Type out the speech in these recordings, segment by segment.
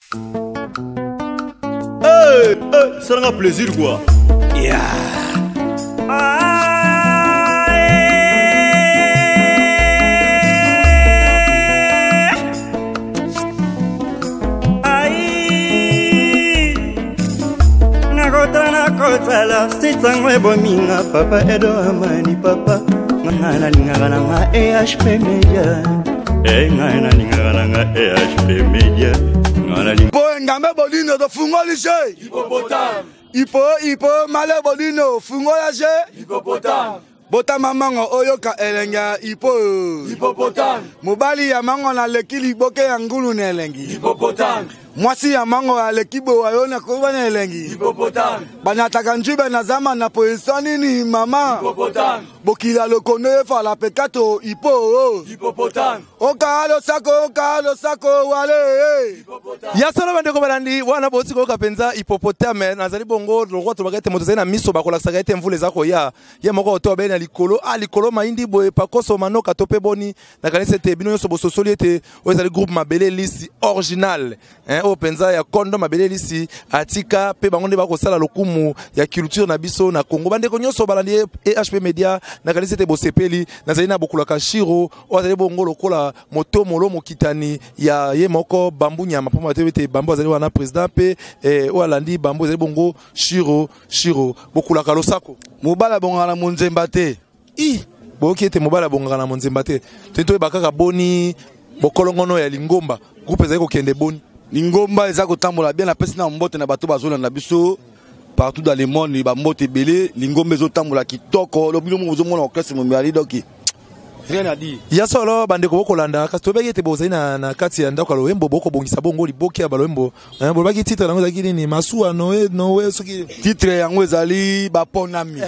Ça sera un plaisir quoi. Yeah. Nakotala sitangwe bominga papa edo amani papa ngana lingana nga EHP Media ngana lingana nga EHP Media ngana lingana ngambe bolino do fungolise hippopotame ipo male bolino fungolase hippopotame bota mamango oyoka elenga hippopotame mobali ya mango na lekili boke ya ngulu na elengi hippopotame mwasi ya mango ya lekibo wayona kuba na elengi hippopotame banataka njibe na zama na position nini mama hippopotame bokila lokono fa la pekato hippopotame okalo sako wale ya solo bandeko balandi wana boti ko kapenza hippopotame nazali bongo lokwa to bagete moto na miso bakola saka ete mvule zako ya moko to bena likolo likolo maindi boye pakoso manoka to pe boni na kanisa te bino yoso bososoli ete ozali groupe mabele lisi original o penza ya kondo mabele lisi atika pe bango nde bakosala lokumu ya culture na biso na Congo bandeko nyoso balandi EHP Media na kanisa te bosepeli nazali na bokulaka shiro ozali bongo lokola moto molo mokitani ya ye moko bambu nyama poma te bambu azali wana president pe o alandi bambu azali bongo shiro bokulaka losako mobala bongana monzemba te boki ete mobala bongana monzemba te to bakaka boni bokolongono ya lingomba groupe ezali kokende boni lingomba eza kotambola bien na pesi na mbote na bato bazolanda biso partout dans le monde ba mbote belé lingomba ezotambola kitoko lobilo mo bozomona orchestre momiali doki rien à dire ya solo bandeko bokolanda kasi tobeki ete bozali na kati ya ndako loembo bokobongisa bongo liboki ya baloembo bolobaki titre yango ezalaki nini masuwa noe soki titre yango ezali baponami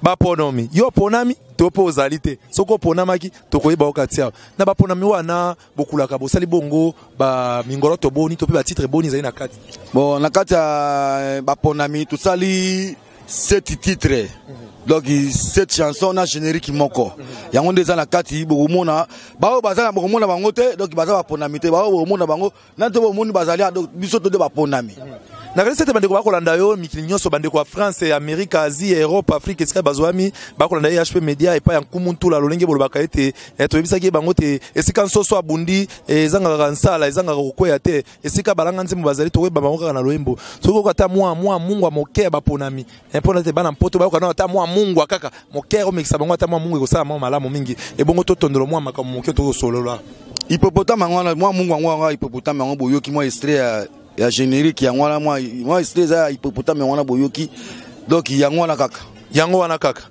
baponami yo ponami to po ozali te soki oponamaki tokoyeba okati awa na baponami wana bokulaka bosali bongo bamingolo to boni to mpe batitre boni ezali na kati bon na kati ya baponami tosali 7 titres donc 7 chansons na générique moko yango ndeza na kati bokomona bao bazala bokomona bango te donc bazala baponami te bao bokomona bango na to bomoni bazali donc biso to de baponami na kalisi ete bandeko bakolanda yo mikili nyonso bandeko ya France Amerika Asie Europe Afrique esika bazwami bakolanda EHP Media epai ya nkumu ntula lolenge bolobaka ete toyebisaki bango te esika nsoso abundi ezangaka nsala ezangaka kokweya te esika balanga nzembo bazali tokoyeba bango kaka na loyembo soki okata mwa mungwa moke ya baponami mpona ete bana mpoto bayokana ata mwa mungwa kaka moke omekisa bango ata mwa mungwa ekosala mwa malamu mingi ebongo totondolo mwa makambo moke tokosolola hippopotame yango mwa mungwa yango hippopotame yango boyoki mwa extrait ya générique yango wana mwa extrait ya hippopotame yango wana boyoki donc yango wana kaka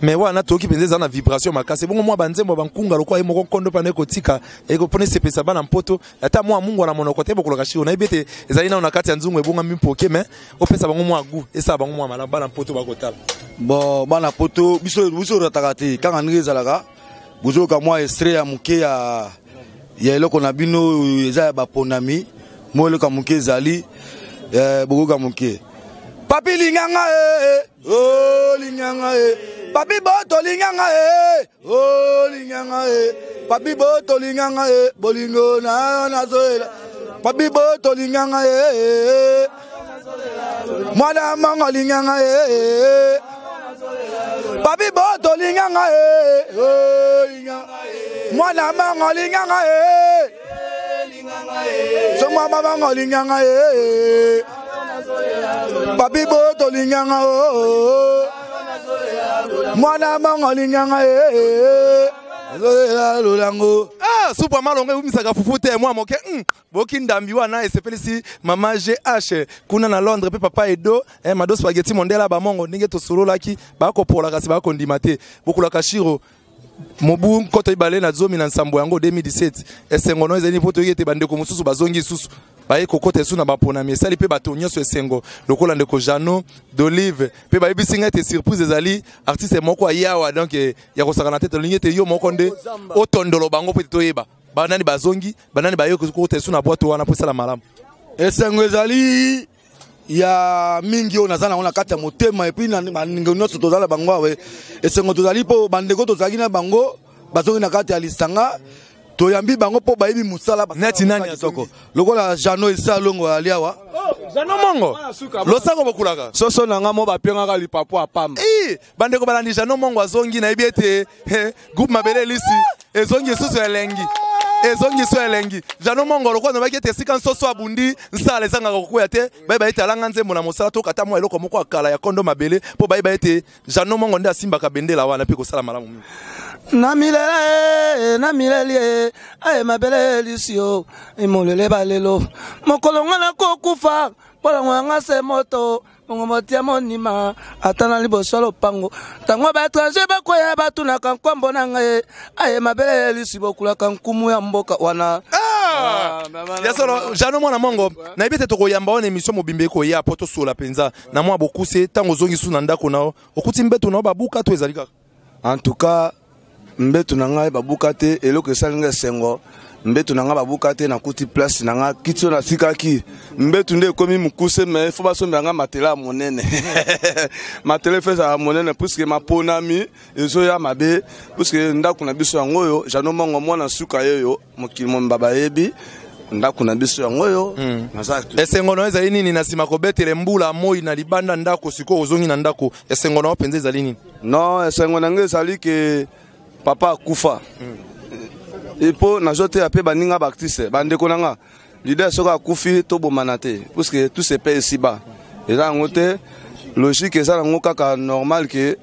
mais wana toki penza eza na vibration makasi bongo mwa banzembo bankunga lokwa ye moko kondo pana ekotika ekopona sepesa bana mpoto ata mwa mungu na monoko te bokolaka shiro na ibete ezali na kati ya nzungu ebonga mipoke mais opesa bango mwa gu esa bango mwa malamba bana mpoto bakotala bon bana poto biso rataka te kanga ndenge ezalaka bozoka mwa extrait ya muke ya eloko na bino eza ya baponami mole ka muke ezali bokoka muke papi linganga oh linganga papi boto linganga oh linganga papi boto linganga bolingo na zoela papi boto linganga mwana mango linganga papi boto linganga oh linganga mwana mango linganga so mama mango linganga papi boto linganga mwana mango linganga supa malonga umisaka fufute mwa moke boki ndambi wana esepelisi mama GH kuna na Londres pe papa Edo mado spaghetti mondela ba mongo ndenge to sololaki bakopola kasi bakondima te bokulaka shiro mobu koto ibale na zomi na nsambo yango 2017 esengo no ezali poto yete bandeko mususu bazongi susu baye kokota esu na baponami esali pe bato nyonso esengo lokola ndeko Jano d'Olive pe bayebisinga ete surprise ezali artiste moko ayawa donc ya kosaka na tete lingete yo moko nde otondolo bango pe toyeba banani bazongi banani baye kokota esu na boato wana posala malamu esengo ezali ya mingi on azana on kati ya motema et puis na ningo nyonso tozala bango awe esengo tozali po bandeko tozali na bango bazongi na kati ya lisanga toyambi bango po bayibi musala neti nani azoko lokola Jano esa longo aliawa Jano mongo losako bokulaka soso nanga mo bapengaka lipapo apamba bande ko balandi Jano mongo azongi na ebiete groupe mabele lisi ezongi susu elengi Jano mongo lokwa no bakete sika nsoso abundi nsala ezanga kokuya te bayiba ete alanga nzembo na mosala to kata mo eloko moko akala ya kondo mabele po bayiba ete Jano mongo nde asimba ka bendela wana pe ko sala malamu mingi na milele aye mabele lisio imolele balelo mokolo ngana kokufa pola nganga se moto mongomotia monima atana liboso lopango tango ba étranger bakoya batuna kankombo nangaye aye mabele lisi bokula kankumu ya mboka wana ya solo Jano mwana mongo na ibete to koyamba on émission mobimbe ko ya poto sola penza na mwa bokuse tango zongi suna ndako nao okuti mbeto nao babuka to ezalika en tout cas mbetu nanga babuka te eloko esalinga sengo mbetu nanga babuka te na kuti place nanga kitso na sikaki mbetu nde komi mukuse me fo basomba nga matela monene matela feza monene puisque maponami ezo ya mabe puisque ndako na biso yango yo Jano mongo mwana suka yeyo mokili mbaba yebi ndako na biso yango yo esengo no ezali nini na sima ko betele mbula moi na libanda ndako siko ozongi na ndako esengo no penze ezali nini non esengo nanga ezali ke papa kufa epo nazote ape baninga baktise bandeko nanga leader soka akufi to bomana te parce que tout se paye ici bas eza ngote logique eza ngo kaka normal ke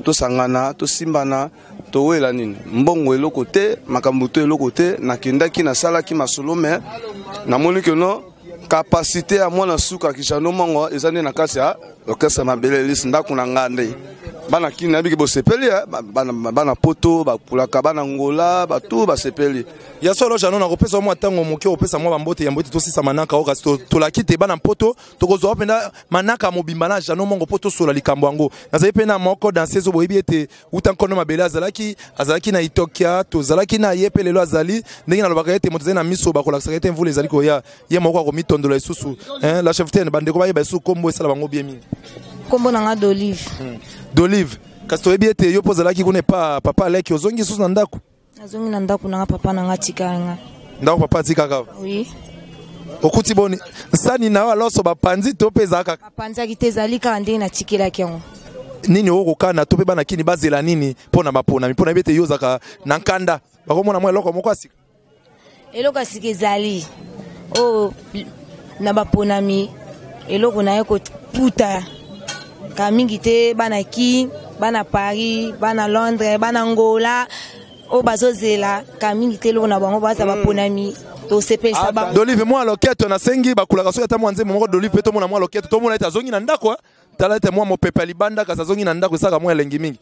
to sangana to simbana to wela nini mbongo eloko te makambo to eloko te nakendaki na sala ki masolo me na moni que non capacité à mwana suka ki Jano mongo eza ne na kasi ya okesa mabele lisi ndako na ngande bana kina biki bo sepeli bana poto bakulaka bana ngola batu ba sepeli ya solo Jano na kopesa mwa tango moki opesa mwa bambote ya mbote to sisa manaka o kasi to la kite bana poto to kozo openda manaka mobimba na Jano mongo poto sola likambo yango nazali pena moko dans saison boyebi ete utankono mabele azalaki na Itokia to zalaki na yepelelo azali ndenge na lobaka ete moto na miso bakola sakete mvule ezali ko ya ye moko ko mitondola isusu la chef ten bande ko bayeba isu kombo esala bango bien mingi kombo nanga d'olive d'olive kasi toyebi ete yo pozalaki kuna pa papa aleki ozongi susu na ndako azongi na ndako nanga papa nanga tikanga ndako papa tikaka oui okuti boni nsani na aloso bapanzi to peza kaka bapanzi te ezali kaka ndenge na tikelaki yango nini okokana to pe bana kini bazela nini mpona mapona mpona yebi ete yozaka na nkanda bakomona mwa eloko moko asika eloko asika ezali o na baponami eloko na ye koputa ka mingi te bana ki bana Paris bana Londres bana Angola o bazozela ka mingi te eloko na bango baza baponami to sepesa ba d'olive mwa loketo na sengi bakulaka so ata mwa nzembo moko d'olive pe to mona mwa loketo to mona ete azongi na ndako tala ete mwa mopepe libanda kasi azongi na ndako esaka mwa elengi mingi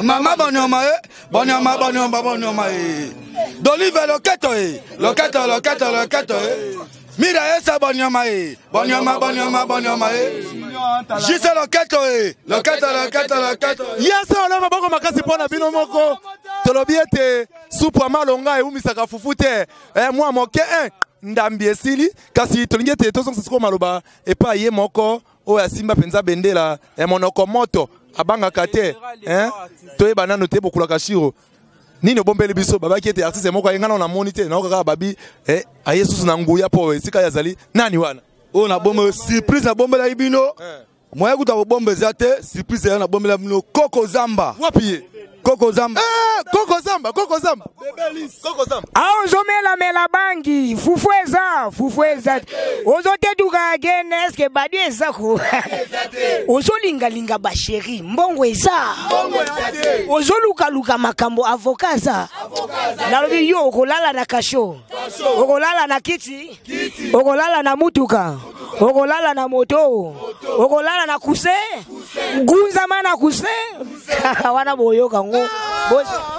mama bonyoma d'olive loketo mira esa bonyoma jise loketo yasa oloma boko makasi pona bino moko tolobi ete supu amalonga eumisaka fufu te mwa moke ndambi esili kasi tolingi ete tozongisa siko maloba epa ye moko oyo asimba penza bendela monoko moto abangaka te toyeba nano te bokulaka shiro nini obombeli biso babaki ete artiste moko ayengana na moni te na kaka babi aye susu na nguya po esika yazali nani wana o na bombe surprise na bombela ibino moya kuta bombe za te surprise na bombela bino Koko Zamba wapi Koko Zamba Koko Zamba Aozomela mela bangi fufueza ozoteduka again eske badi ezako ozolinga ba chéri mbongo eza ozoluka makambo avokaza nalobi yo okolala na kasho okolala na kiti okolala na mutuka okolala na moto okolala na kuse ngunza mana kuse wana boyoka ngo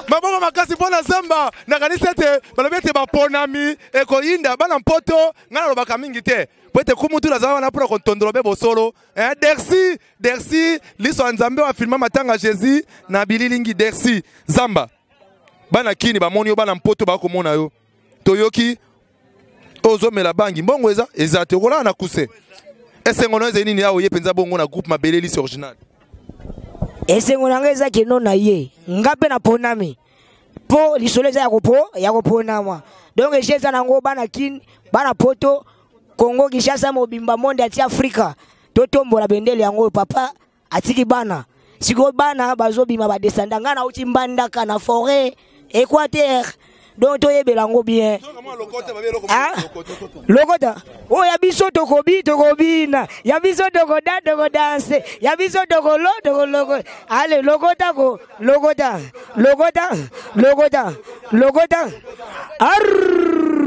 mabongo makasi pona Zamba na kanisa te balobete baponami ekoyinda bana mpoto ngana lobaka mingi te poete kumutu la zawa na pura kontondolo be bosolo Dersi liso nzambe wa filma matanga Jésus na bililingi Dersi Zamba bana kini bamoni yo bana mpoto bakomona yo toyoki ozomela bangi mbongo eza te okolala na kuse esengo no eze nini awo ye penza bongo na groupe mabele lisi original esengo nanga eza keno na ye ngape na ponami po lisolo eza ya koponama donc eche eza nango bana kin bana poto Congo Kinshasa mobimba monde ati Afrika totombola bendele yango papa atiki bana siko bana bazobima badescenda nga na uti mbandaka na forêt Équateur donc toyebela ngo bien lokota oh ya biso tokobina ya biso tokodanse ya biso tokolo ale lokota ar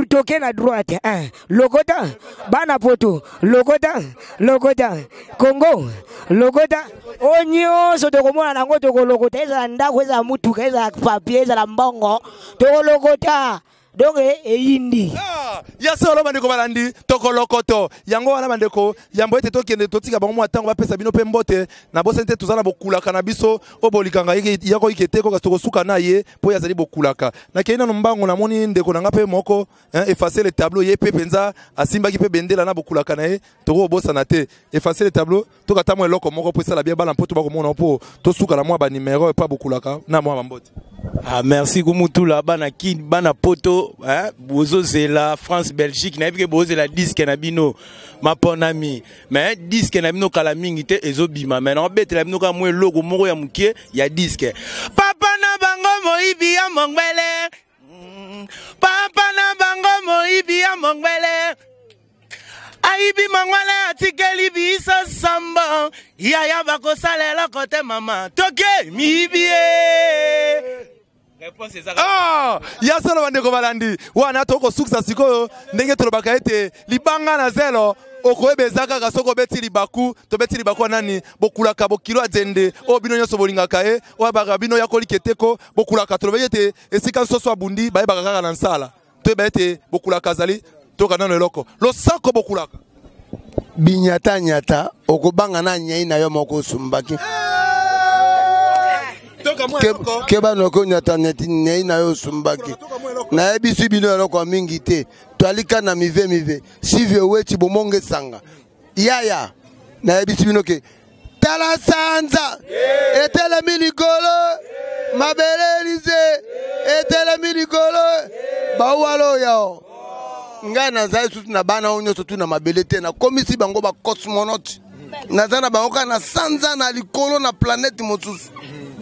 toke na droite lokota bana poto lokota Congo lokota onyo so tokomona nango tokolokota eza ndako eza mutuka eza papier eza mbongo tokolokota donc eyindi ya solo bandeko balandi tokolokoto yango wana bandeko yambo ete tokende totika bango mwa tango bapesa bino pe mbote na bosente tozala bokulaka na biso obolikanga yako iketeko kasi tokosuka na ye po yazali bokulaka na keina no mbango na moni ndeko nanga pe moko effacer le tableau ye pe penza asimbaki pe bendela na bokulaka na ye toko bosa na te effacer le tableau tokata mo eloko moko po sala bien bala mpoto bakomona po tosuka na mwa ba numéro e pa bokulaka na mwa mbote. Ah, merci Kumutula bana kin bana poto bozo zela France Belgique na bike bozo la disque na bino maponami mais disque na bino kala mingi te ezobima mais na bete la bino ka mwe logo moko ya mukie ya disque papa na bango moibi ya mongbele papa na bango moibi ya mongbele aibi mangwale atikeli biso samba yaya bakosalela kote mama toke mibie. Ah, ya solo bandeko balandi wana toko suksa sikoyo ndenge tolobaka ete libanga na zelo okoyebezaka ka soko beti libaku to beti libaku nani bokulaka bokilo azende o bino nyonso bolingaka e o baka bino ya koliketeko bokulaka tolobeye ete esika soso abundi baye baka kaka na nsala to ete bokulaka zali toka nano eloko lo sako bokulaka binyata nyata okobanga na nyai na yo moko sumbaki Keba no ko nyata nyai na yo sumbaki na ebisu bino eloko mingi te twalika na mive sivyo weti bomonge sanga yaya na ebisu bino ke tala sanza etele milikolo mabelelize etele milikolo bawalo yao ngana za sutu na bana onyo sutu na mabelete na komisi bango ba cosmonaute na zana bango na sanza na likolo na planète mosusu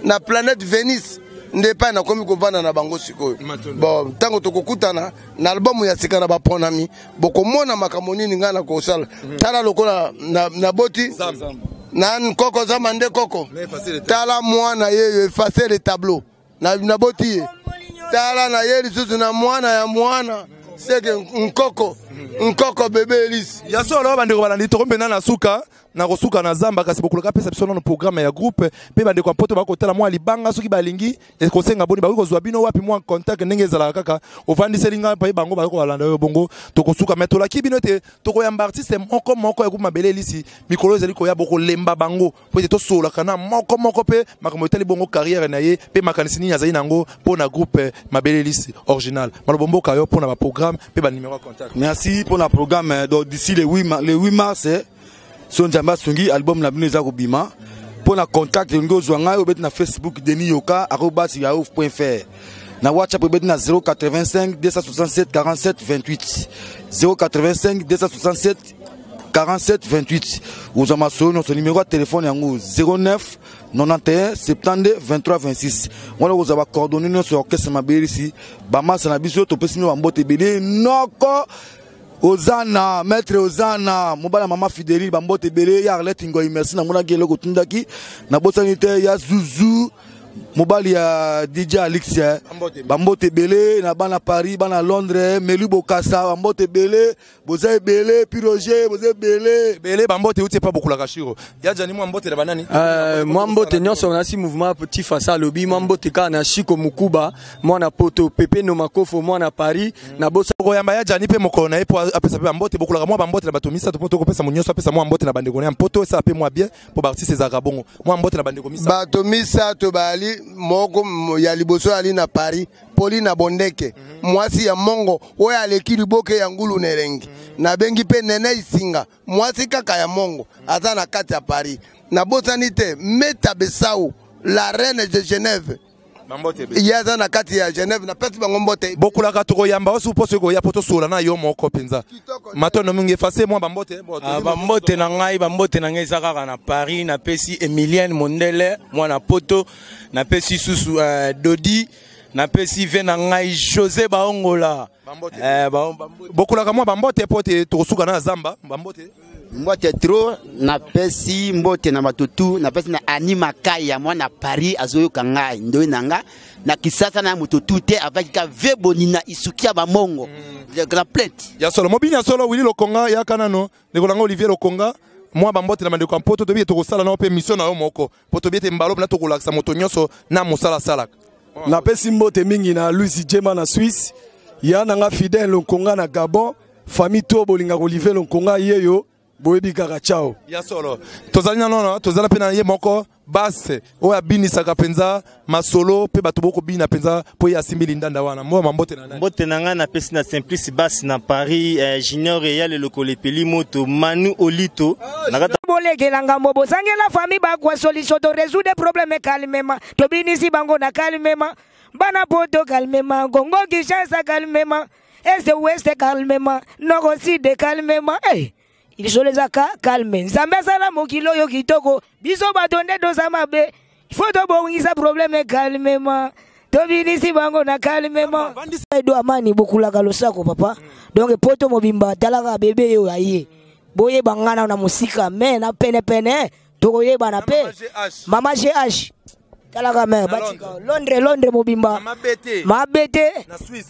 na planète Vénus ndepa na komi kovana na bango sikoyo bon tango tokokutana na album ya sika na baponami bokomona makambo nini ngana ko sala tala lokola na boti na koko zama nde koko tala mwana yeyo effacer le tableau na boti tala na yeli susu na mwana ya mwana seke nkoko bebe elisi ya solo bandeko balandi tokombena na suka na kosuka na zamba kasi bokulaka pesa biso na programme ya groupe pe bandeko ya poto bakotala mwa libanga soki balingi ekosenga boni bako kozwa bino wapi mwa contact ndenge ezalaka kaka ofandiselinga pa bango bako balanda yo bongo tokosuka metola ki bino te tokoyamba artiste moko ya groupe mabele elisi mikolo ezali koya boko lemba bango po ete tosolaka na moko pe makambo etali bongo carrière na ye pe makanisi nini azali nango po na groupe mabele elisi original malobomboka yo po na ba programme pe ba numéro de contact. Merci pour le programme. Donc d'ici le 8 mars, Sonjamba Sungi album la bino za kobima. Pour na contact ngo zwanga obet na Facebook Denis Yoka @yahoo.fr. Na WhatsApp obet na 085 267 47 28. 085 267 47 28. Vous avez notre numéro de téléphone yango 09 91 72 23 26. Voilà vous avez coordonné sur orchestre mabeli ici. Bama sana biso to pesino bambote bele noko Ozana maître Ozana mobala mama fidèle bambote bele ya Arlette Ngoyi merci na mona gelo kotundaki na bosanité ya Zuzu mobali ya DJ Alexia bambote bele na bana Paris bana Londres Melu Bokassa bambote bele boza bele Piroger boza bele bambote uti pas beaucoup la kashiro ya jani mo mbote na banani moi mbote nyonso na si mouvement petit face à lobby moi mbote ka na Chiko Mukuba moi na poto Pepe no Makofo moi na Paris na bosa ko yamba ya jani pe moko na epo apesa pe bambote beaucoup la moi bambote na batomisa to poto ko pesa munyoso apesa moi mbote na bandeko na mpoto ça pe moi bien pour artiste za kabongo moi mbote na bandeko misa batomisa to bali moko ya liboso ali na Paris poli na bondeke mwasi ya mongo oyo aleki liboke ya ngulu nerengi na bengi pe nene isinga mwasi kaka ya mongo aza na kati ya Paris na bosani te meta besau la reine de Genève. Il y a un akati à Genève na peti bangombote. Beaucoup la katoko yamba osu poso ko ya poto sola na yo moko penza. Mato no mingi effacer moi bambote. Bambote na ngai bambote na ngai zaka na Paris na pesi Emilienne Mondele moi na poto na pesi susu Dodi na pesi vena ngai José Baongola. Beaucoup la moi bambote pote to suka na zamba bambote. Mbote trop na pesi mbote na batutu na pesi na anima kaya moi na Paris azoyo kanga ndo nanga na kisasa na mututu te avec ka veboni na isukia ba mongo le grand plainte ya solo mobini ya solo Willy Lokonga ya kanano nekolanga Olivier Lokonga moi bambote na mandeko mpoto to bi to kosala na pe mission na yo moko poto bi te mbalo na to kolakisa moto nyonso na musala salaka na pesi mbote mingi na Louis Djema na Suisse ya nanga Fidèle Lokonga na Gabon famille to bolinga Olivier Lokonga yeyo boyebi kaka ciao ya solo tozali nano tozala pe na ye moko basse oya binisaka penza masolo pe bato boko bina penza po ya simbili ndanda wana mo mambote na mbote nanga na pesi na Simplice basse na Paris Junior Real lokole peli moto Manu Olito nakata bolekela ngambo bozangela famille bakwa solution to résoudre problème calmement to binisi bango na calmement bana poto calmement Congo Kinshasa calmement est ouest calmement nord sud calmement il faut les calmer. Zambesa la mokilo yo kitoko. Biso badonde doza mabe. Il faut to bongisa problème calmement. To binisi bango na calmement. Do amani bokula kalosako papa. Donc poto mobimba talaka bébé yo aye. Boye bangana na musika mais na pene pene. To yeba na pe. Mama GH. Talaka me batika. Londres mobimba. Mabete.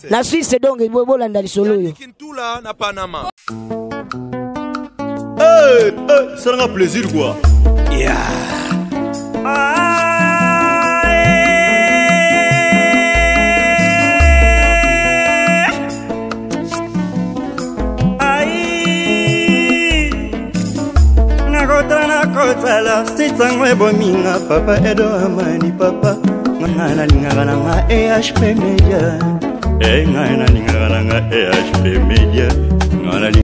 Na Suisse donc bolanda lisolo yo. Kintula na Panama. Ça rend plaisir quoi. Yeah. Nakotala sitangwe bominga papa Edo Amani papa ngana lingana nga EHP Media ngana lingana nga EHP Media ngana